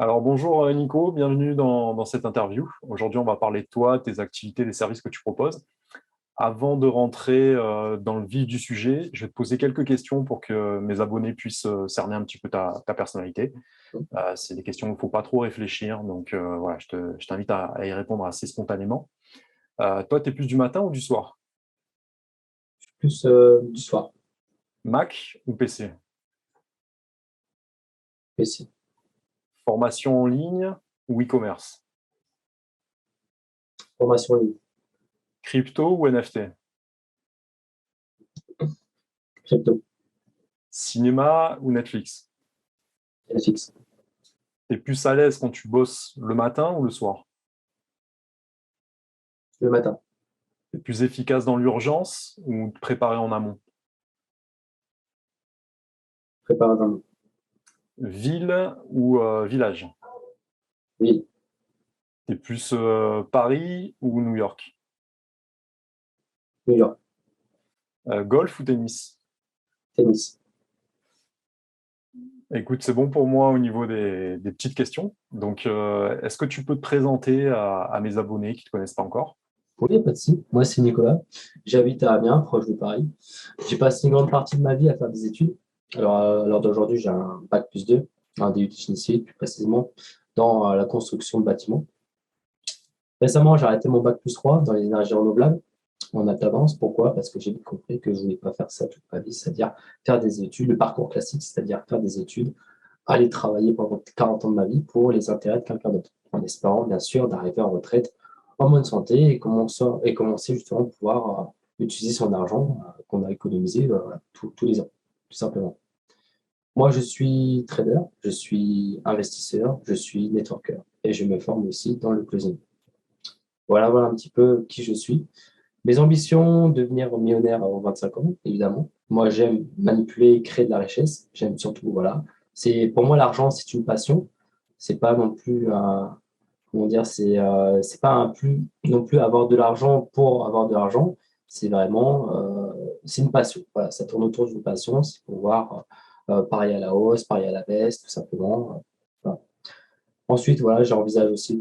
Alors bonjour Nico, bienvenue dans cette interview. Aujourd'hui, on va parler de toi, tes activités, des services que tu proposes. Avant de rentrer dans le vif du sujet, je vais te poser quelques questions pour que mes abonnés puissent cerner un petit peu ta personnalité. C'est des questions où il ne faut pas trop réfléchir, donc voilà, je t'invite à y répondre assez spontanément. Toi, tu es plus du matin ou du soir? Plus du soir, Mac ou PC? PC, Formation en ligne ou e-commerce? formation en ligne, Crypto ou NFT? crypto, Cinéma ou Netflix? FX, Tu es plus à l'aise quand tu bosses le matin ou le soir? le matin, C'est plus efficace dans l'urgence ou te préparer en amont? préparer un Ville ou village? oui, T'es plus Paris ou New York? New York, Golf ou tennis? tennis. Écoute, c'est bon pour moi au niveau des petites questions. Donc, est-ce que tu peux te présenter à mes abonnés qui ne te connaissent pas encore? Oui, pas de souci. Moi, c'est Nicolas. J'habite à Amiens, proche de Paris. J'ai passé une grande partie de ma vie à faire des études. Alors, à l'heure d'aujourd'hui, j'ai un bac+2, un DUT initié, plus précisément, dans la construction de bâtiments. Récemment, j'ai arrêté mon bac+3 dans les énergies renouvelables en alternance. Pourquoi? Parce que j'ai vite compris que je ne voulais pas faire ça toute ma vie, c'est-à-dire faire des études, le parcours classique, c'est-à-dire faire des études, aller travailler pendant 40 ans de ma vie pour les intérêts de quelqu'un d'autre, en espérant bien sûr d'arriver en retraite en bonne santé et commencer justement à pouvoir utiliser son argent qu'on a économisé tous les ans, tout simplement. Moi, je suis trader, je suis investisseur, je suis networker et je me forme aussi dans le closing. Voilà un petit peu qui je suis. Mes ambitions, devenir millionnaire avant 25 ans, évidemment. Moi, j'aime manipuler, créer de la richesse. J'aime surtout, voilà. Pour moi, l'argent, c'est une passion. C'est pas non plus un, comment dire, c'est pas un plus, non plus avoir de l'argent pour avoir de l'argent. C'est vraiment, c'est une passion. Voilà, ça tourne autour d'une passion. C'est pouvoir parier à la hausse, parier à la baisse, tout simplement. Voilà. Ensuite, voilà, j'envisage aussi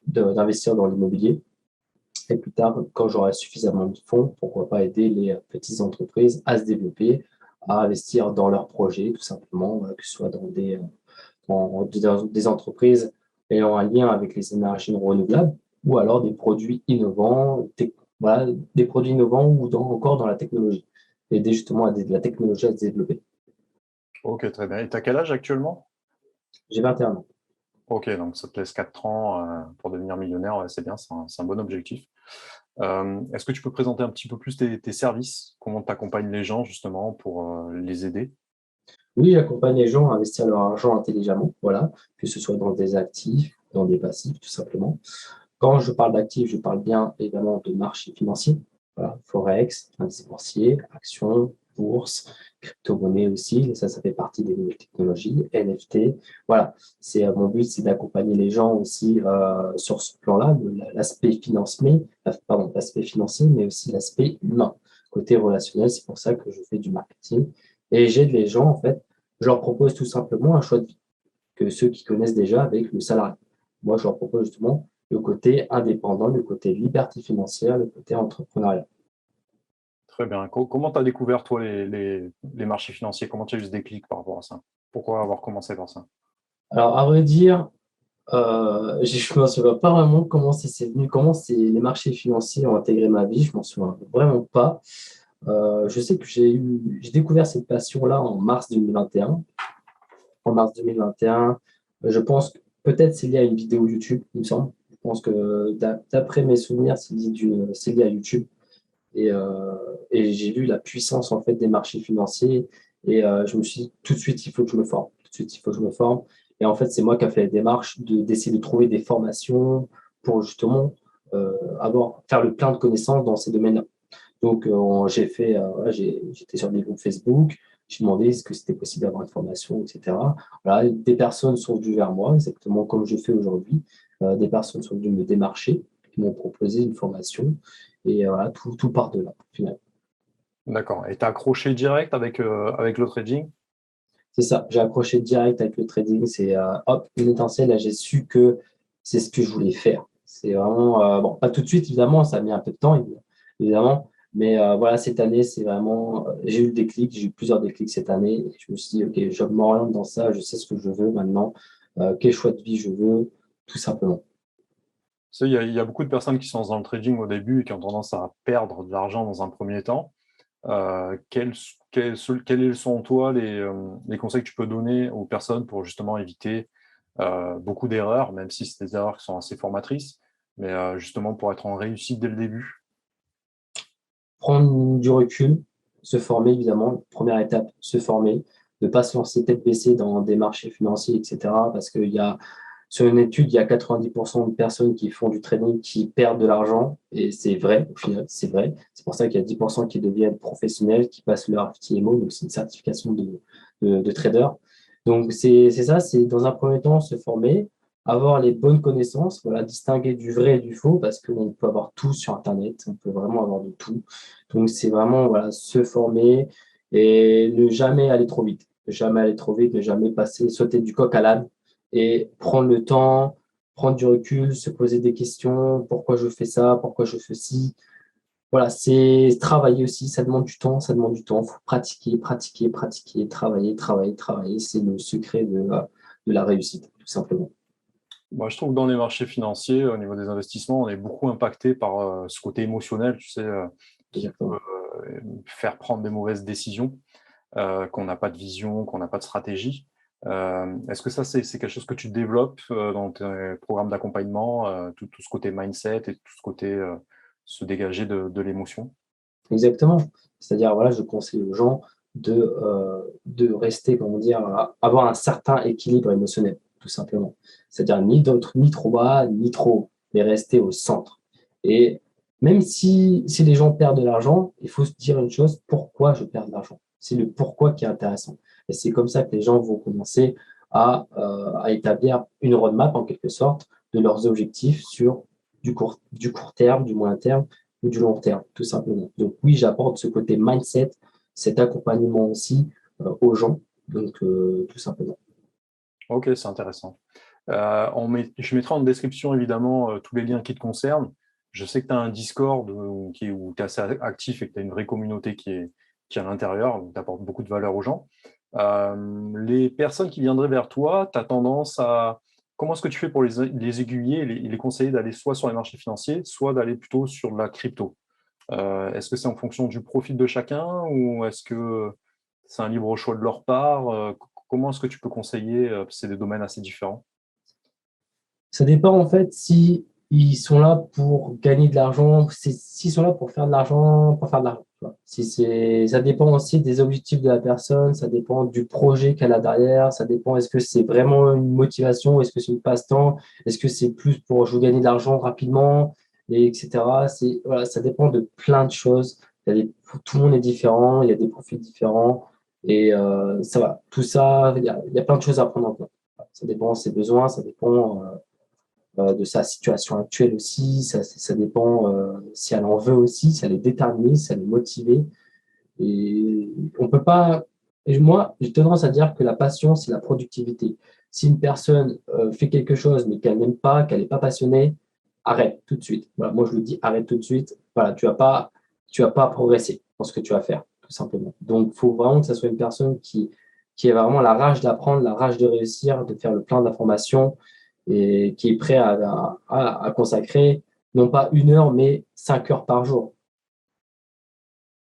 d'investir dans l'immobilier. Et plus tard, quand j'aurai suffisamment de fonds, pourquoi pas aider les petites entreprises à se développer, à investir dans leurs projets, tout simplement, voilà, que ce soit dans des entreprises ayant un lien avec les énergies renouvelables, ou alors des produits innovants, voilà, des produits innovants ou encore dans la technologie. Aider justement la technologie à se développer. Ok, très bien. Et tu as quel âge actuellement? J'ai 21 ans. Ok, donc ça te laisse 4 ans pour devenir millionnaire. Ouais, c'est bien, c'est un bon objectif. Est-ce que tu peux présenter un petit peu plus tes services? Comment tu accompagnes les gens justement pour les aider? Oui, j'accompagne les gens à investir leur argent intelligemment, voilà, que ce soit dans des actifs, dans des passifs, tout simplement. Quand je parle d'actifs, je parle bien évidemment de marché financier, voilà, Forex, indice boursier, actions, bourse, crypto-monnaie aussi, et ça fait partie des nouvelles technologies, NFT. Voilà, mon but, c'est d'accompagner les gens aussi sur ce plan-là, l'aspect financier, pardon, l'aspect financier, mais aussi l'aspect humain, côté relationnel. C'est pour ça que je fais du marketing et j'aide les gens, en fait, je leur propose tout simplement un choix de vie que ceux qui connaissent déjà avec le salarié. Moi, je leur propose justement le côté indépendant, le côté liberté financière, le côté entrepreneurial. Très bien. Comment tu as découvert, toi, les marchés financiers? Comment tu as eu ce déclic par rapport à ça? Pourquoi avoir commencé par ça? Alors, à vrai dire, je ne me souviens pas vraiment comment c'est venu, les marchés financiers ont intégré ma vie, je m'en souviens vraiment pas. Je sais que j'ai découvert cette passion-là en mars 2021. En mars 2021, je pense que peut-être c'est lié à une vidéo YouTube, il me semble. Je pense que d'après mes souvenirs, c'est lié à YouTube. Et, euh, et j'ai vu la puissance en fait des marchés financiers et je me suis dit tout de suite il faut que je me forme. Tout de suite il faut que je me forme. Et en fait c'est moi qui ai fait la démarche d'essayer de trouver des formations pour justement faire le plein de connaissances dans ces domaines-là. Donc voilà, j'étais sur des groupes Facebook, j'ai demandé est-ce que c'était possible d'avoir une formation, etc. Voilà, des personnes sont venues vers moi, exactement comme je fais aujourd'hui. Des personnes sont venues me démarcher, qui m'ont proposé une formation. Et voilà, tout part de là, finalement. D'accord. Et tu as accroché direct avec le trading? C'est ça. J'ai accroché direct avec le trading. C'est hop, une étincelle. Là, j'ai su que c'est ce que je voulais faire. C'est vraiment, bon, pas tout de suite, évidemment. Ça a mis un peu de temps, évidemment. Mais voilà, cette année, c'est vraiment, j'ai eu le déclic. J'ai eu plusieurs déclics cette année. Et je me suis dit, OK, je m'oriente dans ça. Je sais ce que je veux maintenant. Quel choix de vie je veux, tout simplement. Tu sais, il y a beaucoup de personnes qui sont dans le trading au début et qui ont tendance à perdre de l'argent dans un premier temps. Quels sont, toi, les conseils que tu peux donner aux personnes pour justement éviter beaucoup d'erreurs, même si c'est des erreurs qui sont assez formatrices, mais justement pour être en réussite dès le début? Prendre du recul, se former, évidemment. Première étape, se former. Ne pas se lancer tête baissée dans des marchés financiers, etc. Parce qu'il y a sur une étude, il y a 90% de personnes qui font du trading qui perdent de l'argent. Et c'est vrai, au final, c'est vrai. C'est pour ça qu'il y a 10% qui deviennent professionnels, qui passent leur FTMO, donc c'est une certification de trader. Donc c'est ça, c'est dans un premier temps se former, avoir les bonnes connaissances, voilà, distinguer du vrai et du faux, parce qu'on peut avoir tout sur Internet, on peut vraiment avoir de tout. Donc c'est vraiment voilà, se former et ne jamais aller trop vite. Ne jamais aller trop vite, ne jamais passer, sauter du coq à l'âne et prendre le temps, prendre du recul, se poser des questions, pourquoi je fais ça, pourquoi je fais ci. Voilà, c'est travailler aussi, ça demande du temps, ça demande du temps. Il faut pratiquer, pratiquer, pratiquer, travailler, travailler, travailler. C'est le secret de la réussite, tout simplement. Moi, je trouve que dans les marchés financiers, au niveau des investissements, on est beaucoup impacté par ce côté émotionnel, tu sais, qui peut Exactement. faire prendre des mauvaises décisions, qu'on n'a pas de vision, qu'on n'a pas de stratégie. Est-ce que ça, c'est quelque chose que tu développes dans tes programmes d'accompagnement, tout ce côté mindset et tout ce côté se dégager de l'émotion? Exactement. C'est-à-dire, voilà, je conseille aux gens de rester, comment dire, avoir un certain équilibre émotionnel, tout simplement. C'est-à-dire ni trop bas, ni trop haut, mais rester au centre. Et même si les gens perdent de l'argent, il faut se dire une chose, pourquoi je perds de l'argent? C'est le pourquoi qui est intéressant. Et c'est comme ça que les gens vont commencer à établir une roadmap, en quelque sorte, de leurs objectifs sur du court terme, du moyen terme ou du long terme, tout simplement. Donc oui, j'apporte ce côté mindset, cet accompagnement aussi aux gens, donc tout simplement. Ok, c'est intéressant. Je mettrai en description évidemment tous les liens qui te concernent. Je sais que tu as un Discord où tu es assez actif et que tu as une vraie communauté qui est à l'intérieur, où tu apportes beaucoup de valeur aux gens. Les personnes qui viendraient vers toi, tu as tendance à... Comment est-ce que tu fais pour les aiguiller et les conseiller d'aller soit sur les marchés financiers, soit d'aller plutôt sur de la crypto? Est-ce que c'est en fonction du profil de chacun ou est-ce que c'est un libre choix de leur part? Comment est-ce que tu peux conseiller? C'est des domaines assez différents. Ça dépend en fait si ils sont là pour gagner de l'argent, s'ils sont là pour faire de l'argent, pour faire de l'argent. Tu vois. Si c'est, ça dépend aussi des objectifs de la personne, ça dépend du projet qu'elle a derrière, ça dépend est-ce que c'est vraiment une motivation, est-ce que c'est une passe-temps, est-ce que c'est plus pour je veux gagner de l'argent rapidement, et etc. C'est, voilà, ça dépend de plein de choses. Tout le monde est différent, il y a des profils différents, et ça va. Tout ça, il y a plein de choses à prendre en compte. Ça dépend de ses besoins, ça dépend de sa situation actuelle aussi. Ça dépend si elle en veut aussi, si elle est déterminée, si elle est motivée. Et on peut pas. Et moi, j'ai tendance à dire que la passion, c'est la productivité. Si une personne fait quelque chose mais qu'elle n'aime pas, qu'elle n'est pas passionnée, arrête tout de suite. Voilà, moi, je le dis, arrête tout de suite. Voilà, tu vas pas progresser dans ce que tu vas faire, tout simplement. Donc, il faut vraiment que ce soit une personne qui a vraiment la rage d'apprendre, la rage de réussir, de faire le plein d'informations et qui est prêt à consacrer non pas 1 heure, mais 5 heures par jour.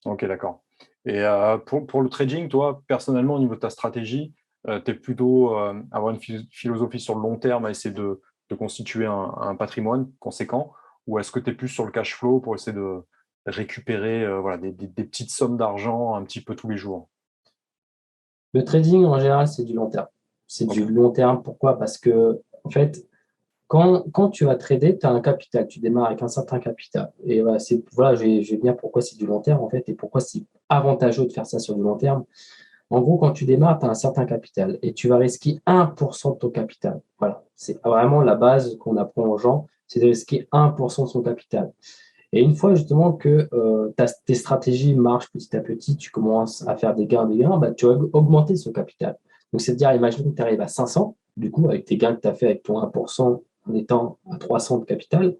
Ok, d'accord. Et pour le trading, toi, personnellement, au niveau de ta stratégie, tu es plutôt avoir une philosophie sur le long terme à essayer de constituer un patrimoine conséquent, ou est-ce que tu es plus sur le cash flow pour essayer de récupérer voilà, des petites sommes d'argent un petit peu tous les jours? Le trading, en général, c'est du long terme. C'est Ok. du long terme. Pourquoi? Parce que, en fait, quand tu vas trader, tu as un capital. Tu démarres avec un certain capital. Et voilà, voilà je vais dire pourquoi c'est du long terme, en fait, et pourquoi c'est avantageux de faire ça sur du long terme. En gros, quand tu démarres, tu as un certain capital et tu vas risquer 1% de ton capital. Voilà, c'est vraiment la base qu'on apprend aux gens, c'est de risquer 1% de son capital. Et une fois justement que tes stratégies marchent petit à petit, tu commences à faire des gains, bah, tu vas augmenter ce capital. Donc, c'est-à-dire, imagine que tu arrives à 500, du coup, avec tes gains que tu as fait avec ton 1% en étant à 300 de capital,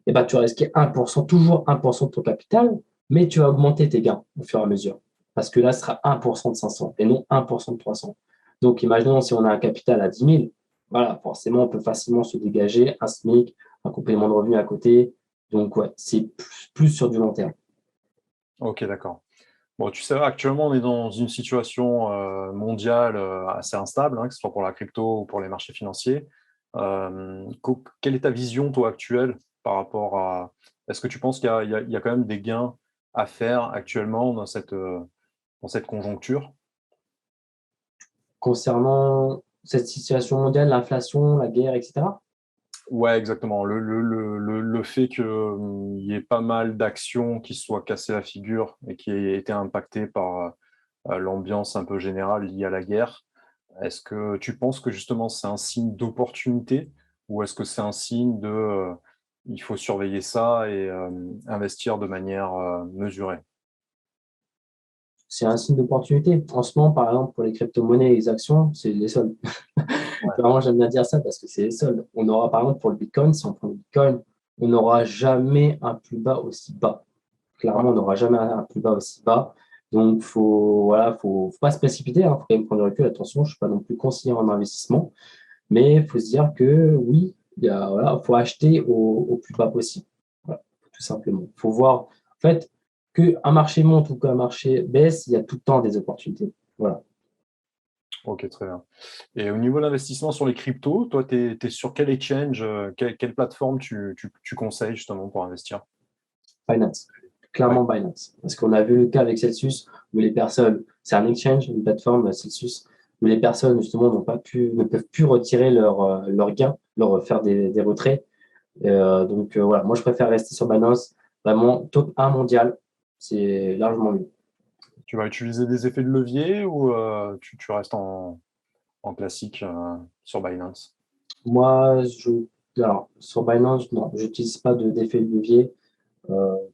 et ben, tu vas risquer 1%, toujours 1% de ton capital, mais tu vas augmenter tes gains au fur et à mesure. Parce que là, ce sera 1% de 500 et non 1% de 300. Donc, imaginons si on a un capital à 10 000, voilà, forcément, on peut facilement se dégager un SMIC, un complément de revenu à côté. Donc, ouais, c'est plus sur du long terme. Ok, d'accord. Bon, tu sais, actuellement, on est dans une situation mondiale assez instable, hein, que ce soit pour la crypto ou pour les marchés financiers. Quelle est ta vision, toi, actuelle, par rapport à... Est-ce que tu penses qu'il y a quand même des gains à faire actuellement dans cette conjoncture? Concernant cette situation mondiale, l'inflation, la guerre, etc., Ouais, exactement. Le fait qu'il y ait pas mal d'actions qui se soient cassées la figure et qui aient été impactées par l'ambiance un peu générale liée à la guerre. Est-ce que tu penses que justement c'est un signe d'opportunité ou est-ce que c'est un signe de il faut surveiller ça et investir de manière mesurée? c'est un signe d'opportunité. En ce moment, par exemple, pour les crypto-monnaies et les actions, c'est les soldes. Ouais, Vraiment, j'aime bien dire ça parce que c'est les soldes. On aura, par exemple, pour le Bitcoin, si on prend le Bitcoin, on n'aura jamais un plus bas aussi bas. ouais, Clairement, on n'aura jamais un plus bas aussi bas. Donc, faut pas se précipiter. Il faut quand même prendre du recul. Attention, je ne suis pas non plus conseiller en investissement. Mais il faut se dire que oui, faut acheter au plus bas possible. Voilà, tout simplement. Il faut voir, en fait, qu'un marché monte ou qu'un marché baisse, il y a tout le temps des opportunités. Voilà. ok, très bien. Et au niveau de l'investissement sur les cryptos, toi, tu es sur quel exchange, quelle plateforme tu conseilles justement pour investir? Binance. Ouais, Clairement Binance. Parce qu'on a vu le cas avec Celsius où les personnes, c'est un exchange, une plateforme Celsius, où les personnes justement ne peuvent plus retirer leurs gains, faire des retraits. Donc voilà, moi je préfère rester sur Binance, vraiment top 1 mondial, c'est largement mieux. tu vas utiliser des effets de levier ou tu restes en classique sur Binance? Moi, alors, sur Binance, non, je n'utilise pas d'effet de levier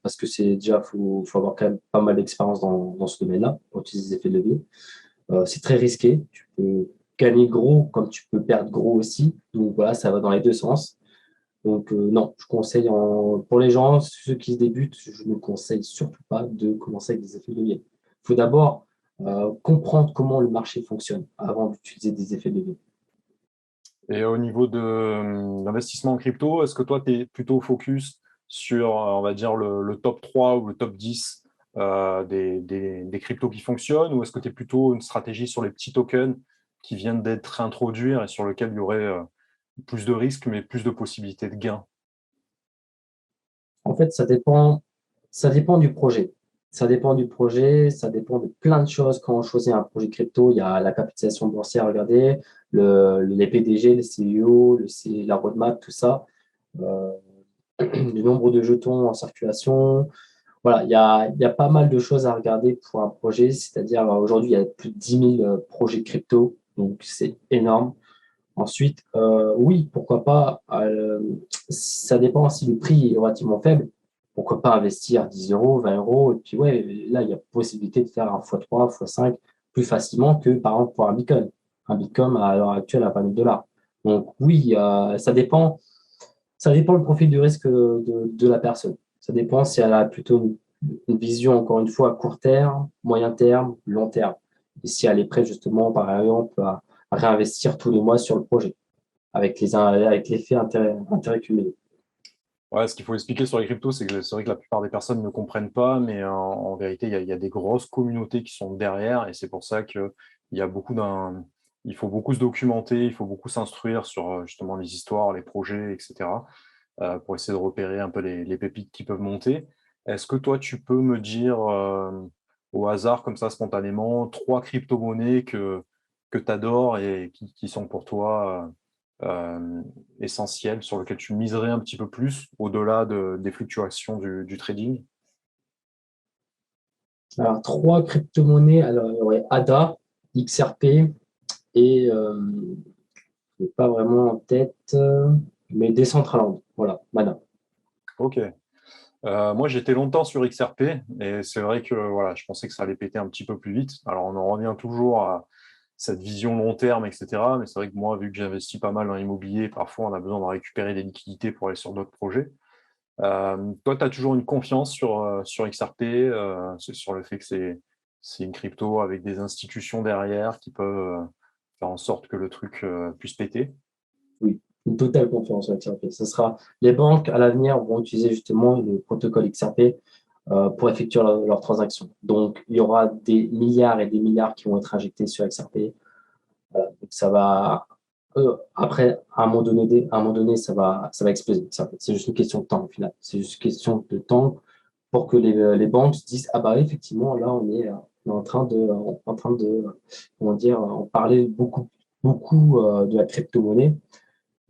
parce que faut avoir quand même pas mal d'expérience dans ce domaine-là pour utiliser des effets de levier. C'est très risqué. Tu peux gagner gros comme tu peux perdre gros aussi. Donc voilà, ça va dans les deux sens. Donc non, je conseille pour les gens, ceux qui débutent, je ne conseille surtout pas de commencer avec des effets de levier. Il faut d'abord comprendre comment le marché fonctionne avant d'utiliser des effets de levier. Et au niveau de l'investissement en crypto, est-ce que toi, tu es plutôt focus sur, on va dire, le top 3 ou le top 10 des cryptos qui fonctionnent, ou est-ce que tu es plutôt une stratégie sur les petits tokens qui viennent d'être introduits et sur lesquels il y aurait plus de risques, mais plus de possibilités de gains? En fait, ça dépend du projet. Ça dépend du projet, ça dépend de plein de choses. Quand on choisit un projet crypto, il y a la capitalisation boursière, regardez, les PDG, les CEO, la roadmap, tout ça, euh, le nombre de jetons en circulation. Voilà, il y a pas mal de choses à regarder pour un projet. C'est-à-dire, aujourd'hui, il y a plus de 10 000 projets crypto, donc c'est énorme. Ensuite, oui, pourquoi pas, ça dépend si le prix est relativement faible, pourquoi pas investir 10 euros, 20 euros, et puis ouais, là, il y a possibilité de faire un x3, x5 plus facilement que par exemple pour un Bitcoin. Un Bitcoin à l'heure actuelle à 20 000 dollars. Donc oui, ça dépend le profil du risque de la personne. Ça dépend si elle a plutôt une vision, encore une fois, à court terme, moyen terme, long terme. Et si elle est prête justement, par exemple, à réinvestir tous les mois sur le projet, avec l'effet intérêt cumulé. Ouais, ce qu'il faut expliquer sur les cryptos, c'est que c'est vrai que la plupart des personnes ne comprennent pas, mais en vérité, il y a des grosses communautés qui sont derrière, et c'est pour ça il y a il faut beaucoup se documenter, il faut beaucoup s'instruire sur justement les histoires, les projets, etc., pour essayer de repérer un peu les pépites qui peuvent monter. Est-ce que toi, tu peux me dire au hasard, comme ça, spontanément, trois crypto-monnaies que tu adores et qui sont pour toi essentiel sur lequel tu miserais un petit peu plus au-delà des fluctuations du trading? Alors, trois crypto-monnaies, alors il y aurait ADA, XRP et je n'ai pas vraiment en tête, mais Decentraland. Voilà, Mana. Ok. Moi, j'étais longtemps sur XRP et c'est vrai que voilà, je pensais que ça allait péter un petit peu plus vite. Alors, on en revient toujours cette vision long terme, etc. Mais c'est vrai que moi, vu que j'investis pas mal dans l'immobilier, parfois on a besoin de récupérer des liquidités pour aller sur d'autres projets. Toi, tu as toujours une confiance sur XRP, sur le fait que c'est une crypto avec des institutions derrière qui peuvent faire en sorte que le truc puisse péter. Oui, une totale confiance en XRP. Les banques, à l'avenir, vont utiliser justement le protocole XRP pour effectuer leurs transactions. Donc, il y aura des milliards et des milliards qui vont être injectés sur XRP. Voilà. Donc, ça va, après, à un moment donné ça va exploser. C'est juste une question de temps, au final. C'est juste une question de temps pour que les banques se disent, ah bah effectivement, là, on est en train de, comment dire, en parler beaucoup, beaucoup de la crypto-monnaie.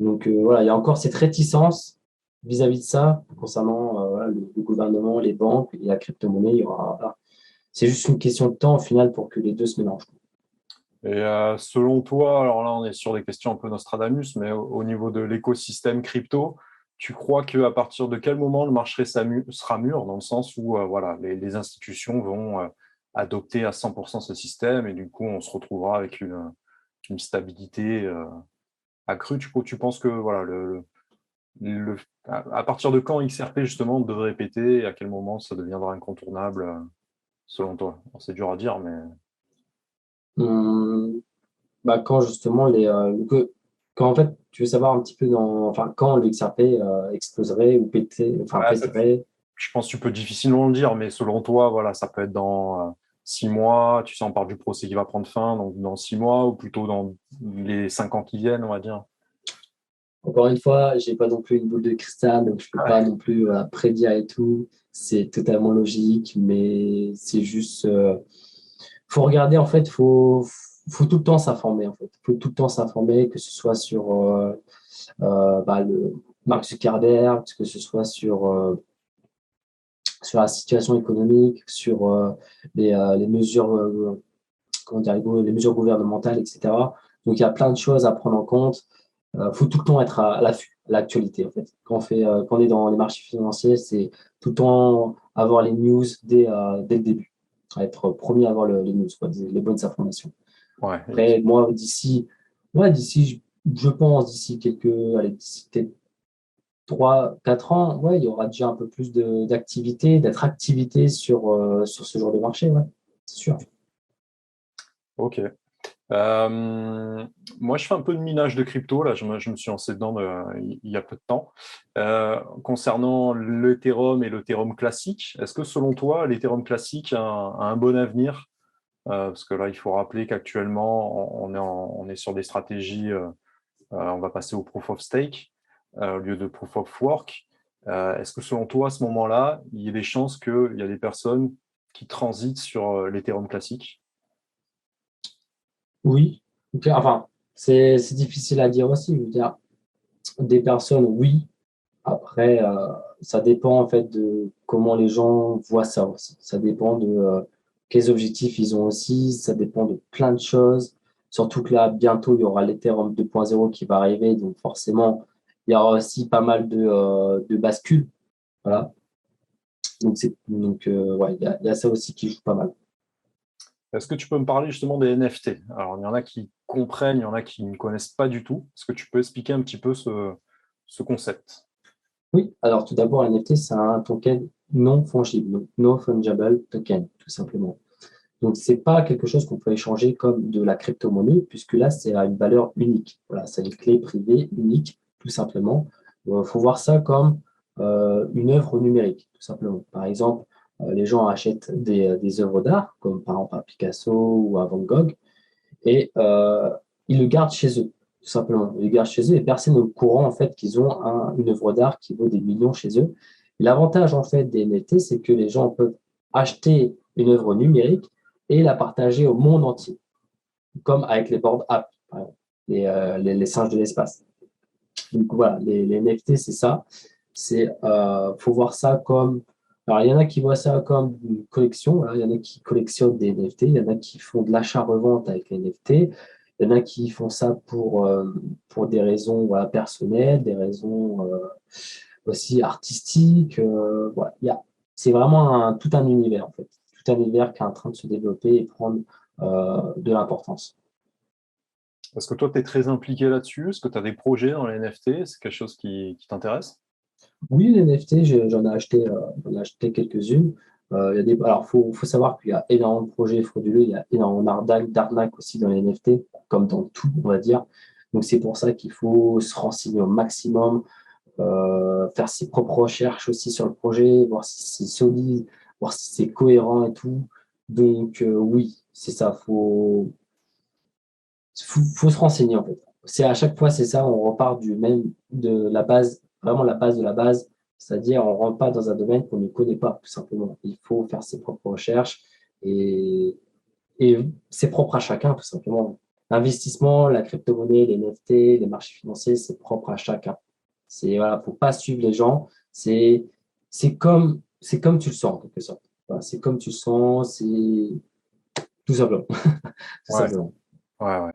Donc voilà, il y a encore cette réticence vis-à-vis de ça concernant voilà, le gouvernement, les banques et la crypto-monnaie. Voilà. C'est juste une question de temps au final pour que les deux se mélangent. Et selon toi, alors là, on est sur des questions un peu Nostradamus, mais au niveau de l'écosystème crypto, tu crois qu'à partir de quel moment le marché sera mûr, dans le sens où voilà, les institutions vont adopter à 100% ce système et du coup, on se retrouvera avec une stabilité accrue. Tu penses que voilà, à partir de quand XRP justement devrait péter et à quel moment ça deviendra incontournable selon toi? Bon, c'est dur à dire, mais Hum, Bah, quand justement quand en fait tu veux savoir un petit peu enfin quand le XRP exploserait ou ouais, péterait. je pense que tu peux difficilement le dire, mais selon toi, voilà, ça peut être dans 6 mois. Tu sais, on parle du procès qui va prendre fin, donc dans 6 mois ou plutôt dans les 5 ans qui viennent, on va dire. Encore une fois, j'ai pas non plus une boule de cristal, donc je peux pas non plus voilà, prédire et tout. C'est totalement logique, mais c'est juste faut regarder en fait, faut tout le temps s'informer en fait. Faut tout le temps s'informer, que ce soit sur le Mark Zuckerberg, que ce soit sur la situation économique, sur les mesures, comment dire, les mesures gouvernementales, etc. Donc il y a plein de choses à prendre en compte. Faut tout le temps être à l'affût, à l'actualité en fait. Quand on est dans les marchés financiers, c'est tout le temps avoir les news dès le début, être premier à avoir les news, quoi, les bonnes informations. Ouais. Après, moi, je pense, d'ici peut-être 3, 4 ans, ouais, il y aura déjà un peu plus d'attractivité sur ce genre de marché, ouais, c'est sûr. Ok. Moi, je fais un peu de minage de crypto. Là, je me suis lancé dedans il y a peu de temps. Concernant l'Ethereum et l'Ethereum classique, est-ce que selon toi, l'Ethereum classique a un bon avenir? Parce que là, il faut rappeler qu'actuellement, on est sur des stratégies, on va passer au proof of stake au lieu de proof of work. Est-ce que selon toi, à ce moment-là, il y a des chances qu'il y a des personnes qui transitent sur l'Ethereum classique? Oui, ok, enfin, c'est difficile à dire aussi. Je veux dire, des personnes, oui. Après, ça dépend en fait de comment les gens voient ça aussi. Ça dépend de quels objectifs ils ont aussi. Ça dépend de plein de choses. Surtout que là, bientôt, il y aura l'Ethereum 2.0 qui va arriver. Donc, forcément, il y aura aussi pas mal de bascules. Voilà. Ouais, il y a ça aussi qui joue pas mal. Est-ce que tu peux me parler justement des NFT? Alors, il y en a qui comprennent, il y en a qui ne connaissent pas du tout. Est-ce que tu peux expliquer un petit peu ce concept? Oui, alors tout d'abord, NFT, c'est un token non fungible, donc no fungible token, tout simplement. Donc, c'est pas quelque chose qu'on peut échanger comme de la crypto-monnaie, puisque là, c'est à une valeur unique. Voilà, c'est une clé privée unique, tout simplement. Il faut voir ça comme une œuvre numérique, tout simplement. Par exemple, les gens achètent des œuvres d'art, comme par exemple un Picasso ou un Van Gogh, et ils le gardent chez eux, tout simplement. Ils le gardent chez eux et personne n'est au courant, en fait, qu'ils ont une œuvre d'art qui vaut des millions chez eux. L'avantage, en fait, des NFT, c'est que les gens peuvent acheter une œuvre numérique et la partager au monde entier, comme avec les board apps, par exemple, les singes de l'espace. Donc voilà, les NFT, c'est ça. Faut voir ça comme. Alors, il y en a qui voient ça comme une collection. Voilà. Il y en a qui collectionnent des NFT. Il y en a qui font de l'achat-revente avec les NFT. Il y en a qui font ça pour des raisons voilà, personnelles, des raisons aussi artistiques. Voilà. C'est vraiment tout un univers, en fait. Tout un univers qui est en train de se développer et prendre de l'importance. Est-ce que toi, tu es très impliqué là-dessus? Est-ce que tu as des projets dans les NFT? C'est quelque chose qui t'intéresse? Oui, les NFT, j'en ai acheté quelques-unes. Il y a alors, faut savoir qu'il y a énormément de projets frauduleux, il y a énormément d'arnaques aussi dans les NFT, comme dans tout, on va dire. Donc, c'est pour ça qu'il faut se renseigner au maximum, faire ses propres recherches aussi sur le projet, voir si c'est solide, voir si c'est cohérent et tout. Donc, oui, c'est ça, faut se renseigner en fait. C'est à chaque fois, c'est ça, on repart de la base, vraiment la base de la base, c'est-à-dire on ne rentre pas dans un domaine qu'on ne connaît pas, tout simplement. Il faut faire ses propres recherches et, et c'est propre à chacun, tout simplement. L'investissement, la crypto-monnaie, les NFT, les marchés financiers, c'est propre à chacun. Voilà, faut pas suivre les gens. C'est comme tu le sens, en quelque sorte. Voilà, c'est comme tu le sens, c'est tout simplement. Tout Ouais, simplement. ouais, ouais.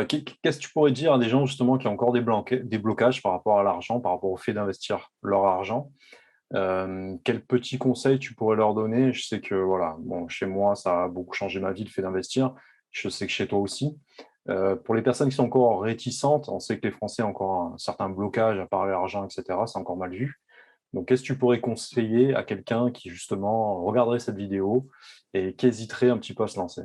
Qu'est-ce que tu pourrais dire à des gens justement qui ont encore des blocages par rapport à l'argent, par rapport au fait d'investir leur argent? Quels petits conseils tu pourrais leur donner? Je sais que voilà, bon, chez moi, ça a beaucoup changé ma vie, le fait d'investir. Je sais que chez toi aussi. Pour les personnes qui sont encore réticentes, on sait que les Français ont encore un certain blocage à parler argent, etc. C'est encore mal vu. Donc, qu'est-ce que tu pourrais conseiller à quelqu'un qui justement regarderait cette vidéo et qui hésiterait un petit peu à se lancer?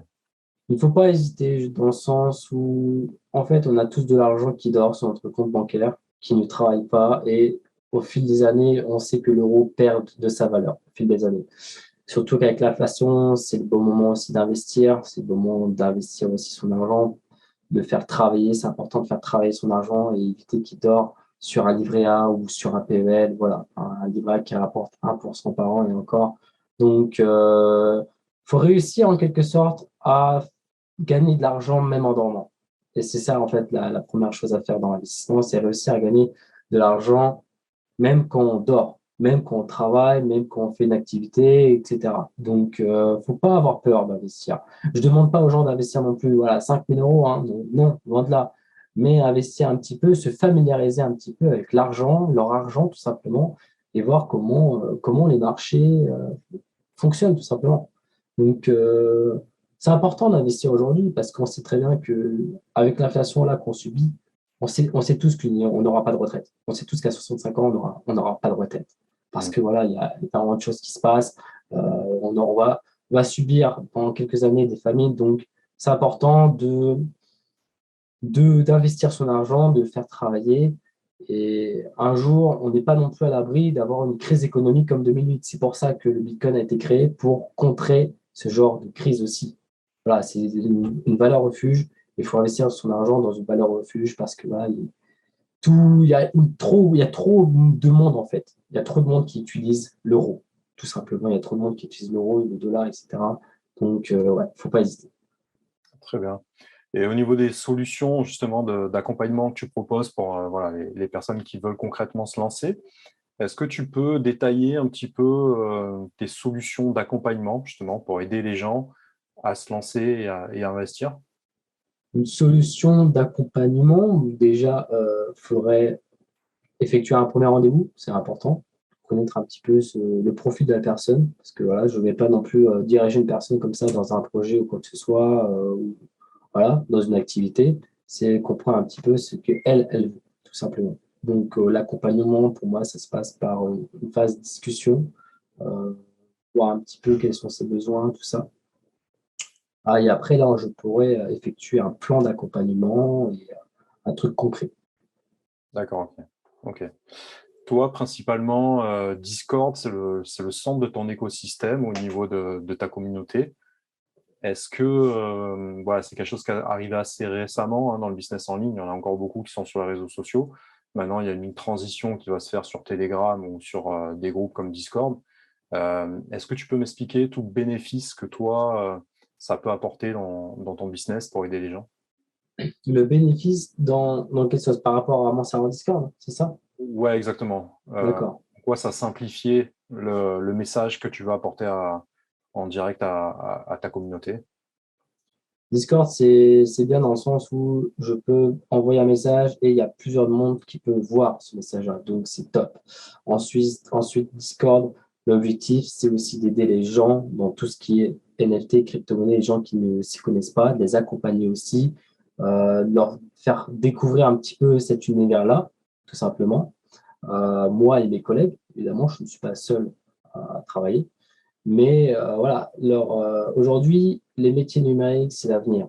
Il ne faut pas hésiter dans le sens où, en fait, on a tous de l'argent qui dort sur notre compte bancaire, qui ne travaille pas, et au fil des années, on sait que l'euro perd de sa valeur au fil des années. Surtout qu'avec l'inflation, c'est le bon moment aussi d'investir, c'est le bon moment d'investir aussi son argent, de faire travailler, c'est important de faire travailler son argent et éviter qu'il dort sur un livret A ou sur un PEL, voilà, un livret A qui rapporte 1% par an et encore. Donc, faut réussir en quelque sorte à gagner de l'argent même en dormant. Et c'est ça, en fait, la première chose à faire dans l'investissement, c'est réussir à gagner de l'argent même quand on dort, même quand on travaille, même quand on fait une activité, etc. Donc, faut pas avoir peur d'investir. Je demande pas aux gens d'investir non plus, voilà, 5 000 euros, hein, non, loin de là. Mais investir un petit peu, se familiariser un petit peu avec l'argent, leur argent tout simplement, et voir comment les marchés fonctionnent tout simplement. Donc, c'est important d'investir aujourd'hui parce qu'on sait très bien que avec l'inflation là qu'on subit, on sait tous qu'on n'aura pas de retraite. On sait tous qu'à 65 ans, on n'aura pas de retraite. Parce Mm. que voilà, il y a énormément de choses qui se passent. On va subir pendant quelques années des famines. Donc, c'est important d'investir son argent, de le faire travailler. Et un jour, on n'est pas non plus à l'abri d'avoir une crise économique comme 2008. C'est pour ça que le Bitcoin a été créé pour contrer ce genre de crise aussi. Voilà, c'est une valeur refuge. Il faut investir son argent dans une valeur refuge parce que voilà, il y a trop de monde en fait. Il y a trop de monde qui utilise l'euro, tout simplement. Il y a trop de monde qui utilise l'euro, le dollar, etc. Donc, ouais, faut pas hésiter. Très bien. Et au niveau des solutions justement d'accompagnement que tu proposes pour voilà, les personnes qui veulent concrètement se lancer, est-ce que tu peux détailler un petit peu tes solutions d'accompagnement justement pour aider les gens à se lancer et à investir? Une solution d'accompagnement, déjà, faudrait effectuer un premier rendez-vous, c'est important, connaître un petit peu le profil de la personne, parce que voilà, je ne vais pas non plus diriger une personne comme ça dans un projet ou quoi que ce soit, ou, voilà, dans une activité, c'est comprendre un petit peu ce qu'elle veut, tout simplement. Donc, l'accompagnement, pour moi, ça se passe par une phase de discussion, euh, voir un petit peu quels sont ses besoins, tout ça. Ah, et après, là, je pourrais effectuer un plan d'accompagnement et un truc concret. D'accord, ok. Ok. Toi, principalement, Discord, c'est le centre de ton écosystème au niveau de ta communauté. Est-ce que voilà, c'est quelque chose qui est arrivé assez récemment dans le business en ligne? Il y en a encore beaucoup qui sont sur les réseaux sociaux. Maintenant, il y a une transition qui va se faire sur Telegram ou sur des groupes comme Discord. Est-ce que tu peux m'expliquer tout le bénéfice que toi, ça peut apporter dans ton business pour aider les gens? Le bénéfice dans quelque chose par rapport à mon serveur Discord, c'est ça? Ouais, exactement. D'accord. Pourquoi ça simplifier le message que tu vas apporter en direct à ta communauté? Discord, c'est bien dans le sens où je peux envoyer un message et il y a plusieurs monde qui peut voir ce message-là. Donc, c'est top. Ensuite, Discord, l'objectif, c'est aussi d'aider les gens dans tout ce qui est NFT, crypto-monnaie, les gens qui ne s'y connaissent pas, de les accompagner aussi, leur faire découvrir un petit peu cet univers-là, tout simplement. Moi et mes collègues, évidemment, je ne suis pas seul à travailler, mais voilà, aujourd'hui, les métiers numériques, c'est l'avenir.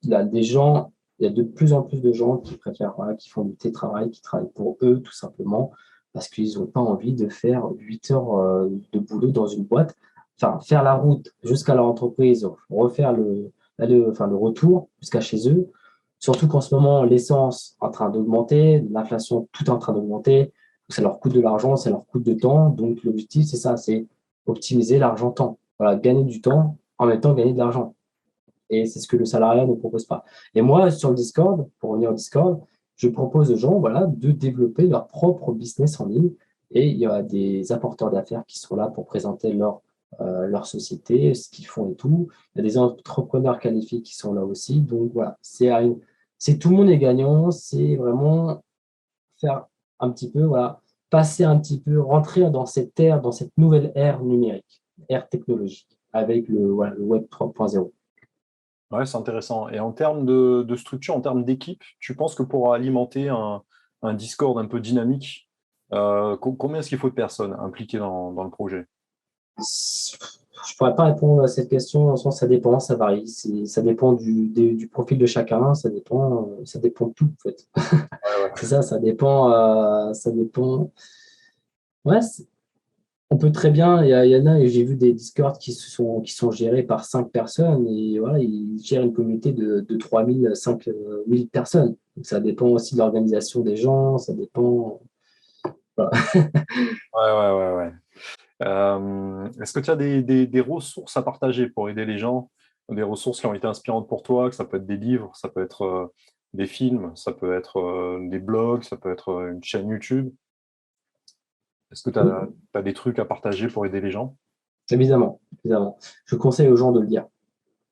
Il y a de plus en plus de gens qui préfèrent, voilà, qui font du télétravail, qui travaillent pour eux, tout simplement, parce qu'ils n'ont pas envie de faire 8 heures de boulot dans une boîte, enfin, faire la route jusqu'à leur entreprise, refaire le retour jusqu'à chez eux. Surtout qu'en ce moment, l'essence est en train d'augmenter, l'inflation, tout est en train d'augmenter. Ça leur coûte de l'argent, ça leur coûte de temps. Donc, l'objectif, c'est ça, c'est optimiser l'argent-temps. Voilà, gagner du temps, en même temps gagner de l'argent. Et c'est ce que le salariat ne propose pas. Et moi, sur le Discord, pour revenir au Discord, je propose aux gens, voilà, de développer leur propre business en ligne. Et il y a des apporteurs d'affaires qui sont là pour présenter leur société, ce qu'ils font et tout. Il y a des entrepreneurs qualifiés qui sont là aussi. Donc voilà, c'est tout le monde est gagnant. C'est vraiment faire un petit peu, voilà, passer un petit peu, rentrer dans cette ère, dans cette nouvelle ère numérique, ère technologique, avec voilà, le Web 3.0. Ouais, c'est intéressant. Et en termes de structure, en termes d'équipe, tu penses que pour alimenter un Discord un peu dynamique, combien est-ce qu'il faut de personnes impliquées dans le projet? Je ne pourrais pas répondre à cette question, dans le sens ça dépend, ça varie. Ça dépend du profil de chacun, ça dépend de tout, en fait. Ouais, ouais. C'est ça, ça dépend. Ouais, on peut très bien, il y en a, et j'ai vu des Discord qui sont gérés par 5 personnes, et voilà, ils gèrent une communauté de 3000, 5000 personnes. Donc, ça dépend aussi de l'organisation des gens, ça dépend. Voilà. Ouais, ouais, ouais, ouais. Est-ce que tu as des ressources à partager pour aider les gens? Des ressources qui ont été inspirantes pour toi, que ça peut être des livres, ça peut être des films, ça peut être des blogs, ça peut être une chaîne YouTube. Est-ce que tu Oui, as des trucs à partager pour aider les gens? évidemment, évidemment. Je conseille aux gens de le lire.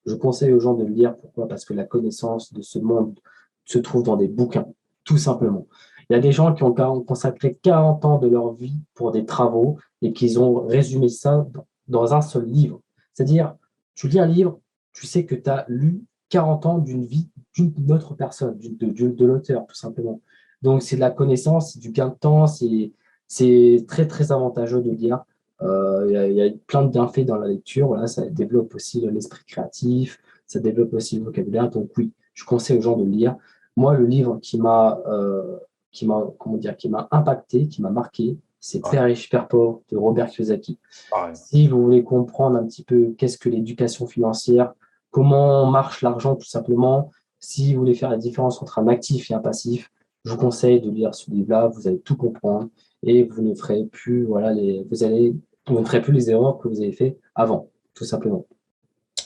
Je conseille aux gens de le lire. Pourquoi? Parce que la connaissance de ce monde se trouve dans des bouquins, tout simplement. Il y a des gens qui ont consacré 40 ans de leur vie pour des travaux et qui ont résumé ça dans un seul livre. C'est-à-dire, tu lis un livre, tu sais que tu as lu 40 ans d'une vie d'une autre personne, de l'auteur, tout simplement. Donc, c'est de la connaissance, c'est du gain de temps, c'est très, très avantageux de lire. Il y a plein de bienfaits dans la lecture. Voilà, ça développe aussi l'esprit créatif, ça développe aussi le vocabulaire. Donc oui, je conseille aux gens de lire. Moi, le livre comment dire, qui m'a impacté, qui m'a marqué, c'est Ouais, Père riche, Père pauvre de Robert Kiyosaki. pareil. Si vous voulez comprendre un petit peu qu'est-ce que l'éducation financière, comment marche l'argent tout simplement, si vous voulez faire la différence entre un actif et un passif, je vous conseille de lire ce livre-là. Vous allez tout comprendre et vous ne ferez plus, voilà, vous ne ferez plus les erreurs que vous avez fait avant, tout simplement.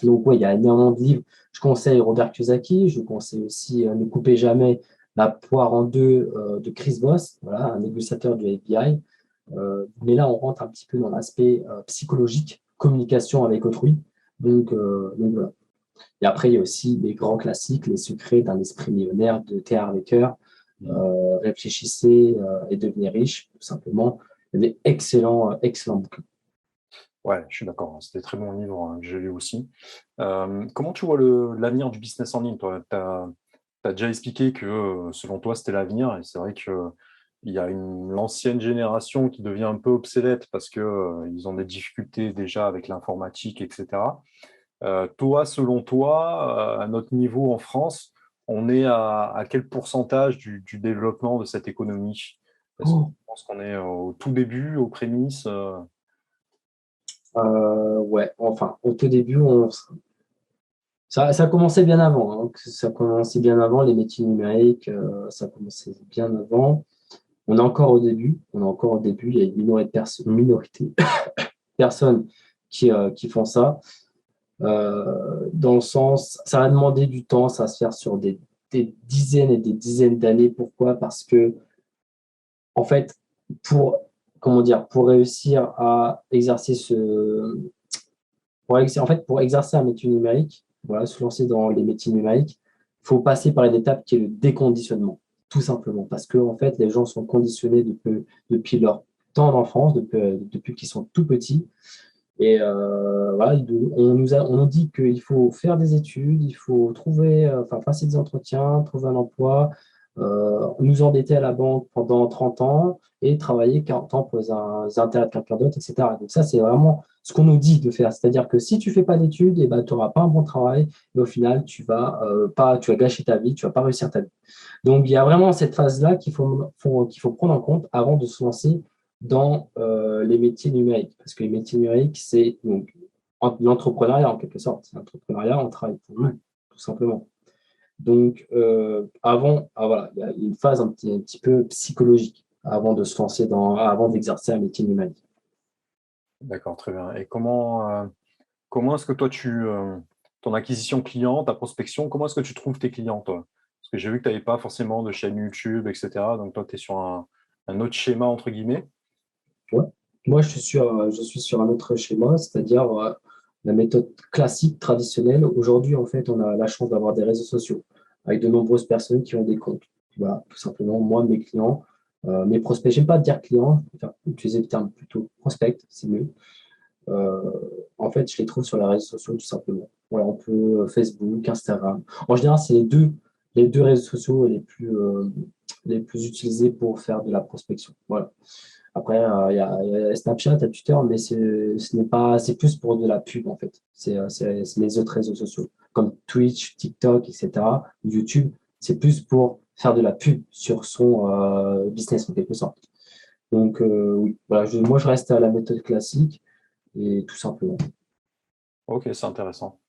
Donc oui, il y a énormément de livres. Je conseille Robert Kiyosaki, je conseille aussi Ne coupez jamais la poire en deux de Chris Voss, voilà, un négociateur du FBI. Mais là, on rentre un petit peu dans l'aspect psychologique, communication avec autrui. Donc voilà. Et après, il y a aussi les grands classiques, Les secrets d'un esprit millionnaire de T. Harv Eker, Mm. Réfléchissez et devenez riche, tout simplement. Il y a des excellents, excellents bouquins. Ouais, je suis d'accord, hein. C'était très bon livre, hein, que j'ai lu aussi. Comment tu vois l'avenir du business en ligne, toi? Tu as déjà expliqué que selon toi, c'était l'avenir, et c'est vrai que il y a l'ancienne génération qui devient un peu obsolète parce que ils ont des difficultés déjà avec l'informatique, etc. Toi, selon toi, à notre niveau en France, on est à quel pourcentage du développement de cette économie? Est-ce que tu Oh, penses qu'on est au tout début, aux prémices? ouais, enfin, au tout début, ça commençait bien avant, hein. Ça commençait bien avant, les métiers numériques, ça commençait bien avant. On est encore au début, il y a une minorité de personnes qui font ça. Dans le sens, ça va demander du temps, ça va se faire sur des dizaines et des dizaines d'années. Pourquoi? Parce que, en fait, pour, comment dire, pour réussir à exercer pour exercer un métier numérique, voilà, se lancer dans les métiers numériques, il faut passer par une étape qui est le déconditionnement, tout simplement. Parce que, en fait, les gens sont conditionnés depuis leur temps d'enfance, depuis qu'ils sont tout petits. Et voilà, on nous dit qu'il faut faire des études, il faut trouver, enfin, passer des entretiens, trouver un emploi, nous endetter à la banque pendant 30 ans et travailler 40 ans pour les intérêts de quelqu'un d'autre, etc. Donc ça, c'est vraiment ce qu'on nous dit de faire. C'est-à-dire que si tu fais pas d'études, eh ben, tu n'auras pas un bon travail et au final, tu vas gâcher ta vie, tu vas pas réussir ta vie. Donc, il y a vraiment cette phase-là qu'il faut prendre en compte avant de se lancer dans les métiers numériques. Parce que les métiers numériques, c'est donc l'entrepreneuriat en quelque sorte. C'est l'entrepreneuriat, on travaille pour nous, tout simplement. Donc, voilà, il y a une phase un petit peu psychologique avant de se lancer avant d'exercer un métier numérique. D'accord, très bien. Et comment est-ce que toi, ton acquisition client, ta prospection, comment est-ce que tu trouves tes clients, toi? Parce que j'ai vu que tu n'avais pas forcément de chaîne YouTube, etc. Donc, toi, tu es sur un autre schéma, entre guillemets. Ouais. Moi, je suis sur un autre schéma, c'est-à-dire la méthode classique, traditionnelle. Aujourd'hui, en fait, on a la chance d'avoir des réseaux sociaux avec de nombreuses personnes qui ont des comptes. Voilà, tout simplement, moi, mes clients, mes prospects, j'aime pas dire clients, je préfère utiliser le terme plutôt prospect, c'est mieux. Euh, En fait, je les trouve sur les réseaux sociaux, tout simplement. Voilà, on peut Facebook, Instagram. En général, c'est les deux réseaux sociaux les plus utilisés pour faire de la prospection. Voilà. Après, il y a Snapchat, il y a Twitter, mais ce n'est pas, c'est plus pour de la pub, en fait. C'est les autres réseaux sociaux, comme Twitch, TikTok, etc. YouTube, c'est plus pour faire de la pub sur son business, en quelque sorte. Donc, oui, voilà, moi, je reste à la méthode classique et tout simplement. Ok, c'est intéressant.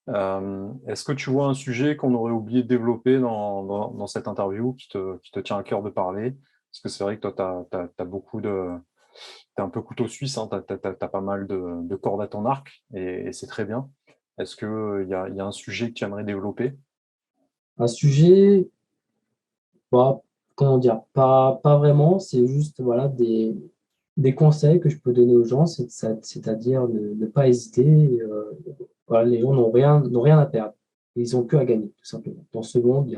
Est-ce que tu vois un sujet qu'on aurait oublié de développer dans cette interview qui te tient à cœur de parler? Parce que c'est vrai que toi, tu as beaucoup de... Tu es un peu couteau suisse, hein, tu as pas mal de cordes à ton arc et c'est très bien. Est-ce qu'il y a un sujet que tu aimerais développer? Un sujet, pas, comment dire, pas vraiment, c'est juste voilà, des conseils que je peux donner aux gens, c'est-à-dire ne pas hésiter. Voilà, les gens n'ont rien à perdre. Ils ont que à gagner, tout simplement. Dans ce monde,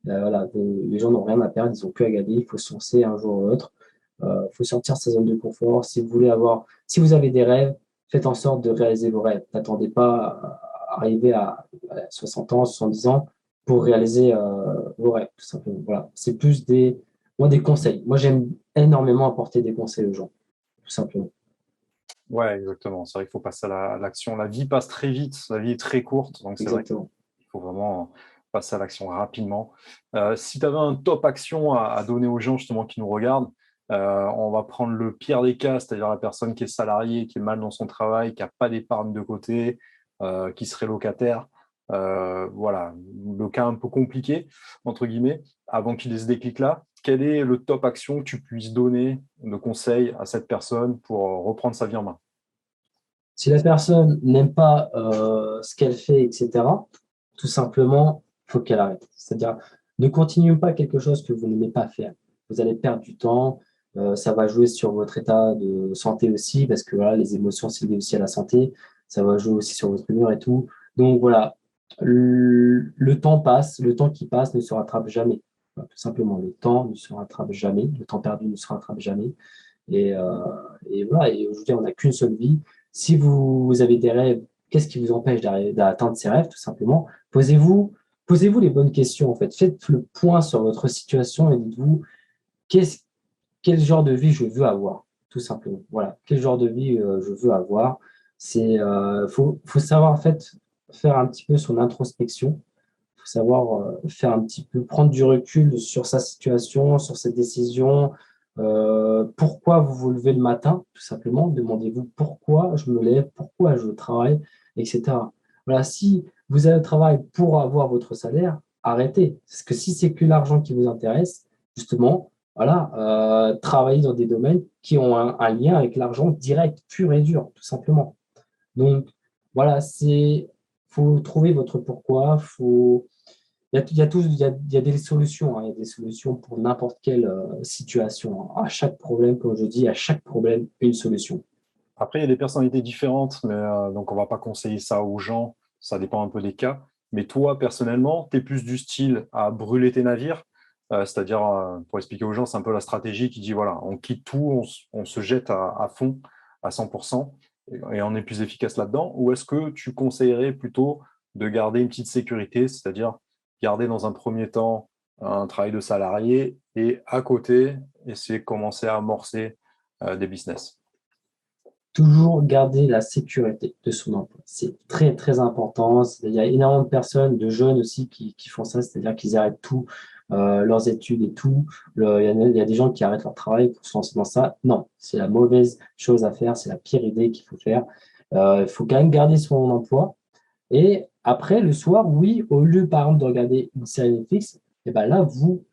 voilà, les gens n'ont rien à perdre, ils ont que à gagner. Il faut se lancer un jour ou l'autre. Il faut sortir de sa zone de confort. Si vous avez des rêves, faites en sorte de réaliser vos rêves. N'attendez pas à arriver à 60 ans, 70 ans pour réaliser vos rêves, tout simplement. Voilà. C'est plus des conseils. Moi, j'aime énormément apporter des conseils aux gens, tout simplement. Ouais, exactement. C'est vrai qu'il faut passer à l'action. La vie passe très vite, la vie est très courte, donc c'est vrai Exactement. qu'il faut vraiment passer à l'action rapidement. Si tu avais un top action à donner aux gens justement qui nous regardent, on va prendre le pire des cas, c'est-à-dire la personne qui est salariée, qui est mal dans son travail, qui n'a pas d'épargne de côté, qui serait locataire. Voilà, le cas un peu compliqué, entre guillemets, avant qu'il ait ce déclic-là. Quel est le top action que tu puisses donner de conseil à cette personne pour reprendre sa vie en main? Si la personne n'aime pas ce qu'elle fait, etc., tout simplement, il faut qu'elle arrête. C'est-à-dire, ne continuez pas quelque chose que vous n'aimez pas faire. Vous allez perdre du temps, ça va jouer sur votre état de santé aussi, parce que voilà, les émotions, c'est lié aussi à la santé, ça va jouer aussi sur votre humeur et tout. Donc voilà, le temps passe, le temps qui passe ne se rattrape jamais. Voilà, tout simplement, le temps ne se rattrape jamais, le temps perdu ne se rattrape jamais. Et, euh, et voilà, et aujourd'hui, on n'a qu'une seule vie. Si vous avez des rêves, qu'est-ce qui vous empêche d'atteindre ces rêves, tout simplement? Posez-vous les bonnes questions, en fait. Faites le point sur votre situation et dites-vous qu'est-ce, quel genre de vie je veux avoir, tout simplement. Voilà, quel genre de vie je veux avoir. Faut savoir, en fait, faire un petit peu son introspection. Il faut savoir faire un petit peu, prendre du recul sur sa situation, sur ses décisions. Pourquoi vous vous levez le matin, tout simplement. Demandez-vous pourquoi je me lève, pourquoi je travaille, etc. Voilà, si vous avez un travail pour avoir votre salaire, arrêtez. Parce que si c'est que l'argent qui vous intéresse, justement, voilà, travaillez dans des domaines qui ont un lien avec l'argent direct, pur et dur, tout simplement. Donc, voilà, faut trouver votre pourquoi, il y a des solutions, hein, il y a des solutions pour n'importe quelle situation, hein. À chaque problème, comme je dis, à chaque problème, une solution. Après, il y a des personnalités différentes, mais donc on ne va pas conseiller ça aux gens, ça dépend un peu des cas. Mais toi, personnellement, tu es plus du style à brûler tes navires, c'est-à-dire, pour expliquer aux gens, c'est un peu la stratégie qui dit, voilà, on quitte tout, on se jette à fond, à 100%. et on est plus efficace là-dedans, ou est-ce que tu conseillerais plutôt de garder une petite sécurité, c'est-à-dire garder dans un premier temps un travail de salarié et à côté, essayer de commencer à amorcer des business? Toujours garder la sécurité de son emploi. C'est très, très important. Il y a énormément de personnes, de jeunes aussi, qui font ça, c'est-à-dire qu'ils arrêtent tout, leurs études et tout. Il y a des gens qui arrêtent leur travail pour se lancer dans ça. Non, c'est la mauvaise chose à faire, c'est la pire idée qu'il faut faire. Il faut quand même garder son emploi. Et après, le soir, oui, au lieu, par exemple, de regarder une série Netflix, et ben là, vous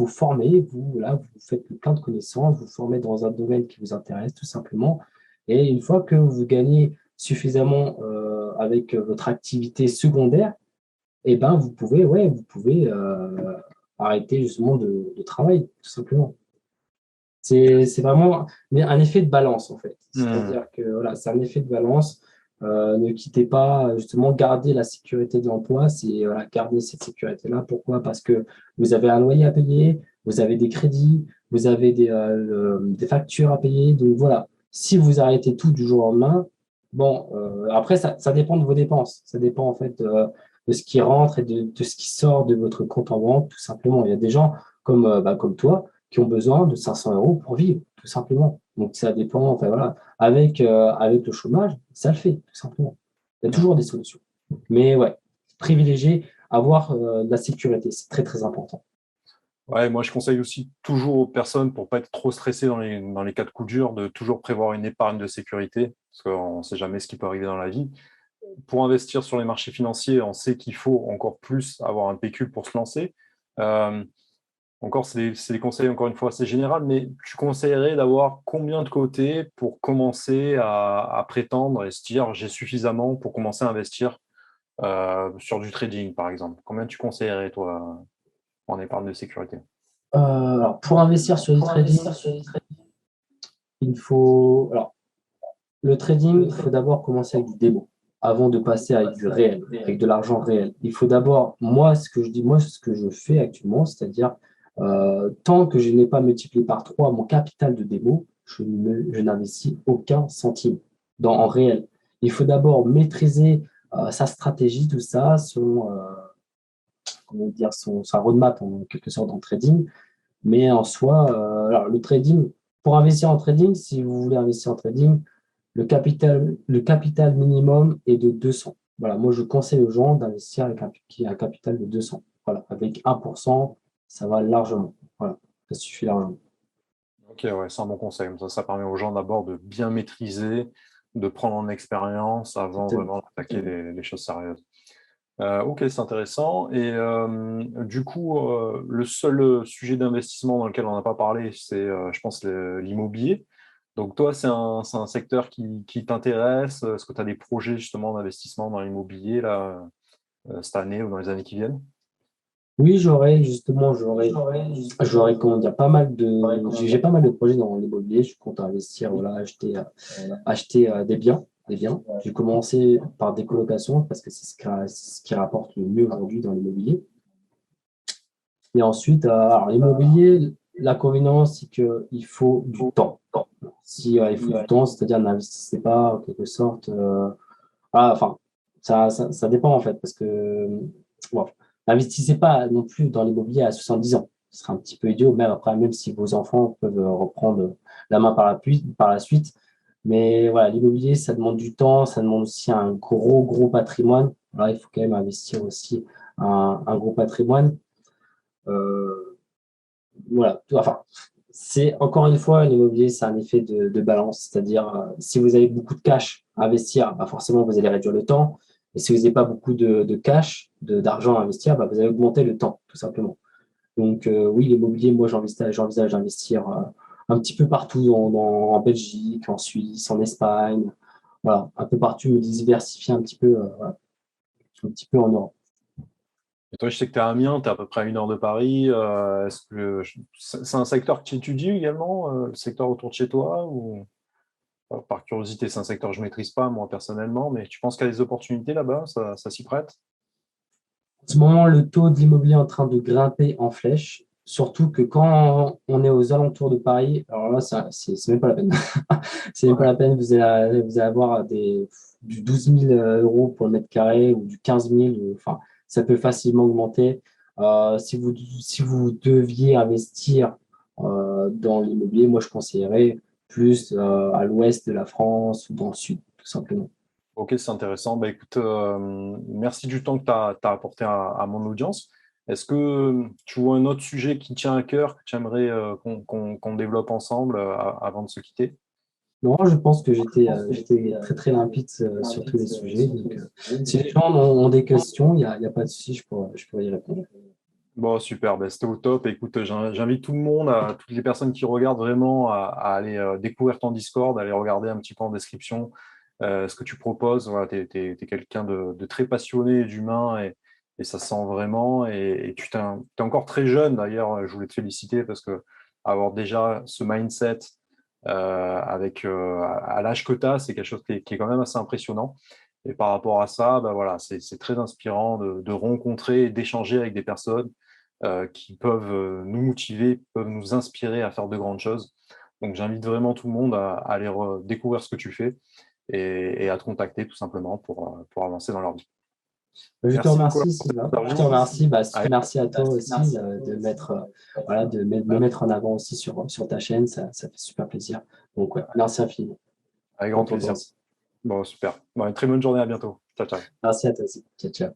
formez, là, vous faites plein de connaissances, vous formez dans un domaine qui vous intéresse, tout simplement. Et une fois que vous gagnez suffisamment avec votre activité secondaire, et ben, vous pouvez arrêter justement de travailler, tout simplement. C'est vraiment un effet de balance, en fait. Hmm. C'est-à-dire que voilà, c'est un effet de balance. Ne quittez pas, justement, garder la sécurité de l'emploi, c'est voilà, garder cette sécurité-là. Pourquoi? Parce que vous avez un loyer à payer, vous avez des crédits, vous avez des factures à payer. Donc voilà, si vous arrêtez tout du jour au lendemain, bon, après, ça dépend de vos dépenses. Ça dépend en fait de ce qui rentre et de ce qui sort de votre compte en banque, tout simplement. Il y a des gens comme toi qui ont besoin de 500 euros pour vivre, tout simplement. Donc, ça dépend, enfin voilà, avec le chômage, ça le fait, tout simplement. Il y a toujours des solutions. Mais ouais, privilégier, avoir de la sécurité, c'est très, très important. Ouais, moi je conseille aussi toujours aux personnes, pour pas être trop stressé dans les cas de coup dur, de toujours prévoir une épargne de sécurité, parce qu'on ne sait jamais ce qui peut arriver dans la vie. Pour investir sur les marchés financiers, on sait qu'il faut encore plus avoir un pécule pour se lancer. Euh, Encore, c'est des conseils, encore une fois, assez général, mais tu conseillerais d'avoir combien de côté pour commencer à prétendre et se dire j'ai suffisamment pour commencer à investir sur du trading, par exemple? Combien tu conseillerais, toi, en épargne de sécurité? Alors, pour investir sur du trading, il faut. Alors, le trading, il faut d'abord commencer avec du démo avant de passer avec du réel, avec de l'argent réel. Il faut d'abord, moi, ce que je dis, moi, ce que je fais actuellement, c'est-à-dire, tant que je n'ai pas multiplié par 3 mon capital de démo, je n'investis aucun centime en réel. Il faut d'abord maîtriser sa stratégie, tout ça, comment dire, sa roadmap en quelque sorte en trading. Mais en soi, alors le trading, pour investir en trading, si vous voulez investir en trading, le capital minimum est de 200. Voilà, moi, je conseille aux gens d'investir avec un capital de 200. Voilà, avec 1%, ça va largement. Voilà, ça suffit largement. Ok, ouais, c'est un bon conseil. Ça permet aux gens d'abord de bien maîtriser, de prendre en expérience avant Exactement. vraiment d'attaquer les choses sérieuses. Ok, c'est intéressant. Et du coup, le seul sujet d'investissement dans lequel on n'a pas parlé, c'est, je pense, l'immobilier. Donc toi, c'est un secteur qui t'intéresse. Est-ce que tu as des projets justement d'investissement dans l'immobilier là, cette année ou dans les années qui viennent? Oui, j'aurais, comment dire, j'ai pas mal de projets dans l'immobilier. Je compte investir, voilà, acheter des biens. J'ai commencé par des colocations parce que c'est ce qui rapporte le mieux aujourd'hui dans l'immobilier. Et ensuite, alors, l'immobilier, l'inconvénient, c'est qu'il faut du temps. Si il faut du temps, c'est-à-dire n'investissez pas en quelque sorte. Enfin, ça dépend en fait, parce que bon, n'investissez pas non plus dans l'immobilier à 70 ans. Ce serait un petit peu idiot, même après, même si vos enfants peuvent reprendre la main par la suite. Mais voilà, l'immobilier, ça demande du temps, ça demande aussi un gros, gros patrimoine. Voilà, il faut quand même investir aussi un gros patrimoine. Euh, voilà, enfin, c'est encore une fois, l'immobilier, c'est un effet de balance, c'est-à-dire si vous avez beaucoup de cash à investir, bah forcément, vous allez réduire le temps. Et si vous n'avez pas beaucoup de cash, d'argent à investir, bah, vous allez augmenter le temps, tout simplement. Donc, oui, l'immobilier, moi, j'envisage d'investir un petit peu partout en Belgique, en Suisse, en Espagne, voilà, un peu partout, me diversifier un petit peu, voilà, un petit peu en Europe. Et toi, je sais que tu es à Amiens, tu es à peu près à 1 heure de Paris. Est-ce que c'est un secteur que tu étudies également, le secteur autour de chez toi, ou par curiosité, c'est un secteur que je ne maîtrise pas, moi, personnellement, mais tu penses qu'il y a des opportunités là-bas, ça s'y prête? En ce moment, le taux de l'immobilier est en train de grimper en flèche. Surtout que quand on est aux alentours de Paris, alors là, c'est même pas la peine. C'est même pas la peine. Vous allez avoir du 12 000 euros pour le mètre carré ou du 15 000. Enfin, ça peut facilement augmenter. Si vous deviez investir dans l'immobilier, moi, je conseillerais plus à l'ouest de la France ou dans le sud, tout simplement. Ok, c'est intéressant. Bah, écoute, merci du temps que tu as apporté à mon audience. Est-ce que tu vois un autre sujet qui tient à cœur, que tu aimerais qu'on développe ensemble avant de se quitter? Non, je pense que j'étais très très limpide sur tous les sujets. Donc, si les gens ont des questions, il y a pas de souci, je pourrais y répondre. Bon, super, bah, c'était au top. Écoute, j'invite tout le monde, toutes les personnes qui regardent vraiment à aller découvrir ton Discord, à aller regarder un petit peu en description ce que tu proposes. Voilà, tu es quelqu'un de très passionné, d'humain, et ça se sent vraiment. Et tu t'es encore très jeune, d'ailleurs, je voulais te féliciter parce que avoir déjà ce mindset avec à l'âge que tu as, c'est quelque chose qui est quand même assez impressionnant. Et par rapport à ça, bah voilà, c'est très inspirant de rencontrer et d'échanger avec des personnes qui peuvent nous motiver, peuvent nous inspirer à faire de grandes choses. Donc j'invite vraiment tout le monde à aller découvrir ce que tu fais et à te contacter tout simplement pour avancer dans leur vie. Je te Merci Nicolas remercie, pour cette Sylvain. Je te interview. remercie. Bah, Allez, merci à toi aussi voilà, de me mettre en avant aussi sur ta chaîne. Ça fait super plaisir. Donc, ouais, merci infiniment avec pour grand ton temps plaisir. aussi. Bon, super. Bon, une très bonne journée, à bientôt. Ciao, ciao. Merci à toi aussi. Ciao, ciao.